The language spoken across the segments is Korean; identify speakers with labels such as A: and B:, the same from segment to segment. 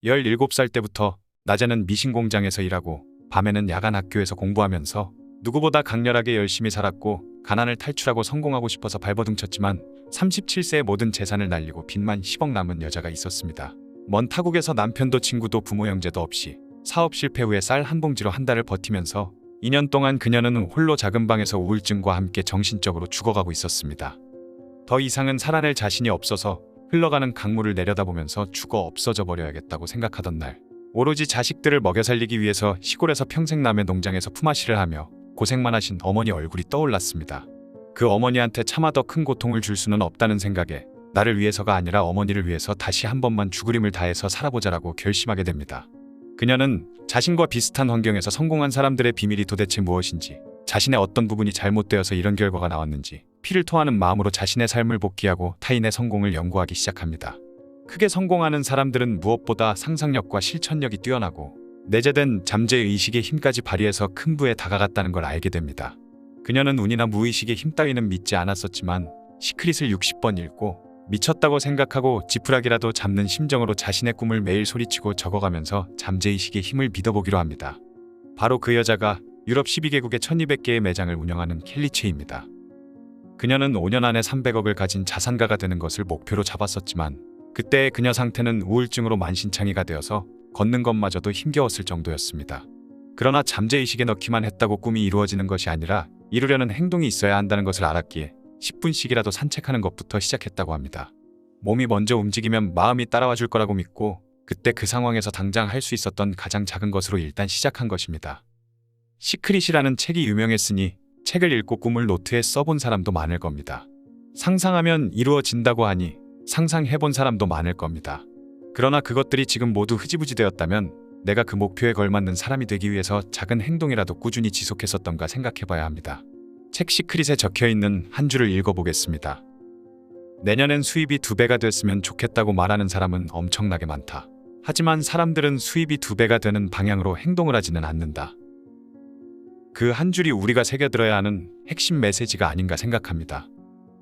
A: 17살 때부터 낮에는 미신 공장에서 일하고 밤에는 야간 학교에서 공부하면서 누구보다 강렬하게 열심히 살았고 가난을 탈출하고 성공하고 싶어서 발버둥 쳤지만 37세에 모든 재산을 날리고 빚만 10억 남은 여자가 있었습니다. 먼 타국에서 남편도 친구도 부모 형제도 없이 사업 실패 후에 쌀 한 봉지로 한 달을 버티면서 2년 동안 그녀는 홀로 작은 방에서 우울증과 함께 정신적으로 죽어가고 있었습니다. 더 이상은 살아낼 자신이 없어서 흘러가는 강물을 내려다보면서 죽어 없어져 버려야겠다고 생각하던 날, 오로지 자식들을 먹여 살리기 위해서 시골에서 평생 남의 농장에서 품앗이를 하며 고생만 하신 어머니 얼굴이 떠올랐습니다. 그 어머니한테 차마 더 큰 고통을 줄 수는 없다는 생각에 나를 위해서가 아니라 어머니를 위해서 다시 한 번만 죽을 힘을 다해서 살아보자라고 결심하게 됩니다. 그녀는 자신과 비슷한 환경에서 성공한 사람들의 비밀이 도대체 무엇인지, 자신의 어떤 부분이 잘못되어서 이런 결과가 나왔는지 피를 토하는 마음으로 자신의 삶을 복귀하고 타인의 성공을 연구하기 시작합니다. 크게 성공하는 사람들은 무엇보다 상상력과 실천력이 뛰어나고 내재된 잠재의식의 힘까지 발휘해서 큰 부에 다가갔다는 걸 알게 됩니다. 그녀는 운이나 무의식의 힘 따위는 믿지 않았었지만 시크릿을 60번 읽고 미쳤다고 생각하고 지푸라기라도 잡는 심정으로 자신의 꿈을 매일 소리치고 적어가면서 잠재의식의 힘을 믿어보기로 합니다. 바로 그 여자가 유럽 12개국에 1200개의 매장을 운영하는 켈리체입니다. 그녀는 5년 안에 300억을 가진 자산가가 되는 것을 목표로 잡았었지만 그때의 그녀 상태는 우울증으로 만신창이가 되어서 걷는 것마저도 힘겨웠을 정도였습니다. 그러나 잠재의식에 넣기만 했다고 꿈이 이루어지는 것이 아니라 이루려는 행동이 있어야 한다는 것을 알았기에 10분씩이라도 산책하는 것부터 시작했다고 합니다. 몸이 먼저 움직이면 마음이 따라와 줄 거라고 믿고 그때 그 상황에서 당장 할 수 있었던 가장 작은 것으로 일단 시작한 것입니다. 시크릿이라는 책이 유명했으니 책을 읽고 꿈을 노트에 써본 사람도 많을 겁니다. 상상하면 이루어진다고 하니 상상해본 사람도 많을 겁니다. 그러나 그것들이 지금 모두 흐지부지 되었다면 내가 그 목표에 걸맞는 사람이 되기 위해서 작은 행동이라도 꾸준히 지속했었던가 생각해봐야 합니다. 책 시크릿에 적혀있는 한 줄을 읽어보겠습니다. 내년엔 수입이 2배가 됐으면 좋겠다고 말하는 사람은 엄청나게 많다. 하지만 사람들은 수입이 2배가 되는 방향으로 행동을 하지는 않는다. 그 한 줄이 우리가 새겨들어야 하는 핵심 메시지가 아닌가 생각합니다.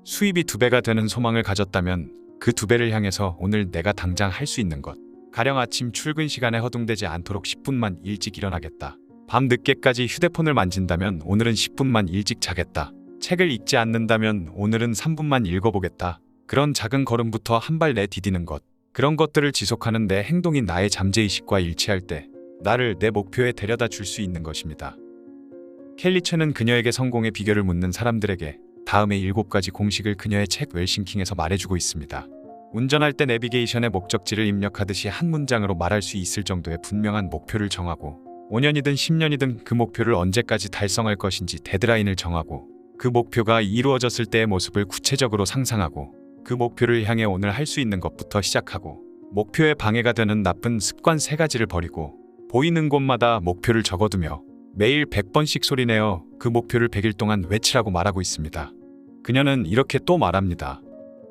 A: 수입이 2배가 되는 소망을 가졌다면 그 2배를 향해서 오늘 내가 당장 할 수 있는 것, 가령 아침 출근 시간에 허둥대지 않도록 10분만 일찍 일어나겠다. 밤 늦게까지 휴대폰을 만진다면 오늘은 10분만 일찍 자겠다. 책을 읽지 않는다면 오늘은 3분만 읽어보겠다. 그런 작은 걸음부터 한 발 내디디는 것, 그런 것들을 지속하는 내 행동이 나의 잠재의식과 일치할 때 나를 내 목표에 데려다 줄 수 있는 것입니다. 켈리체는 그녀에게 성공의 비결을 묻는 사람들에게 다음의 7가지 공식을 그녀의 책 웰싱킹에서 말해주고 있습니다. 운전할 때 내비게이션에 목적지를 입력하듯이 한 문장으로 말할 수 있을 정도의 분명한 목표를 정하고 5년이든 10년이든 그 목표를 언제까지 달성할 것인지 데드라인을 정하고 그 목표가 이루어졌을 때의 모습을 구체적으로 상상하고 그 목표를 향해 오늘 할 수 있는 것부터 시작하고 목표에 방해가 되는 나쁜 습관 3가지를 버리고 보이는 곳마다 목표를 적어두며 매일 100번씩 소리내어 그 목표를 100일 동안 외치라고 말하고 있습니다. 그녀는 이렇게 또 말합니다.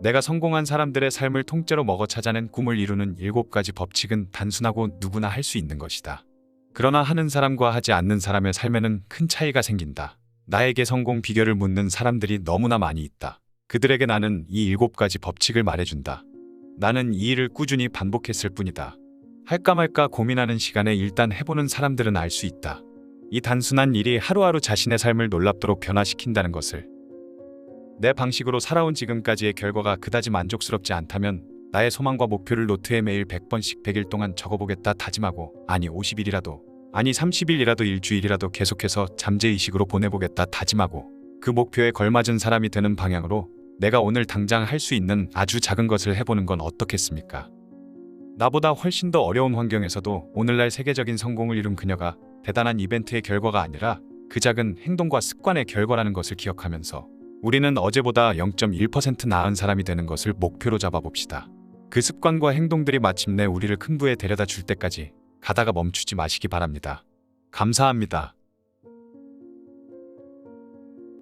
A: 내가 성공한 사람들의 삶을 통째로 먹어 찾아낸 꿈을 이루는 7가지 법칙은 단순하고 누구나 할 수 있는 것이다. 그러나 하는 사람과 하지 않는 사람의 삶에는 큰 차이가 생긴다. 나에게 성공 비결을 묻는 사람들이 너무나 많이 있다. 그들에게 나는 이 7가지 법칙을 말해준다. 나는 이 일을 꾸준히 반복했을 뿐이다. 할까 말까 고민하는 시간에 일단 해보는 사람들은 알 수 있다. 이 단순한 일이 하루하루 자신의 삶을 놀랍도록 변화시킨다는 것을. 내 방식으로 살아온 지금까지의 결과가 그다지 만족스럽지 않다면 나의 소망과 목표를 노트에 매일 100번씩 100일 동안 적어보겠다 다짐하고, 아니 50일이라도, 아니 30일이라도 일주일이라도 계속해서 잠재의식으로 보내보겠다 다짐하고 그 목표에 걸맞은 사람이 되는 방향으로 내가 오늘 당장 할 수 있는 아주 작은 것을 해보는 건 어떻겠습니까? 나보다 훨씬 더 어려운 환경에서도 오늘날 세계적인 성공을 이룬 그녀가 대단한 이벤트의 결과가 아니라 그 작은 행동과 습관의 결과라는 것을 기억하면서 우리는 어제보다 0.1% 나은 사람이 되는 것을 목표로 잡아봅시다. 그 습관과 행동들이 마침내 우리를 큰 부에 데려다 줄 때까지 가다가 멈추지 마시기 바랍니다. 감사합니다.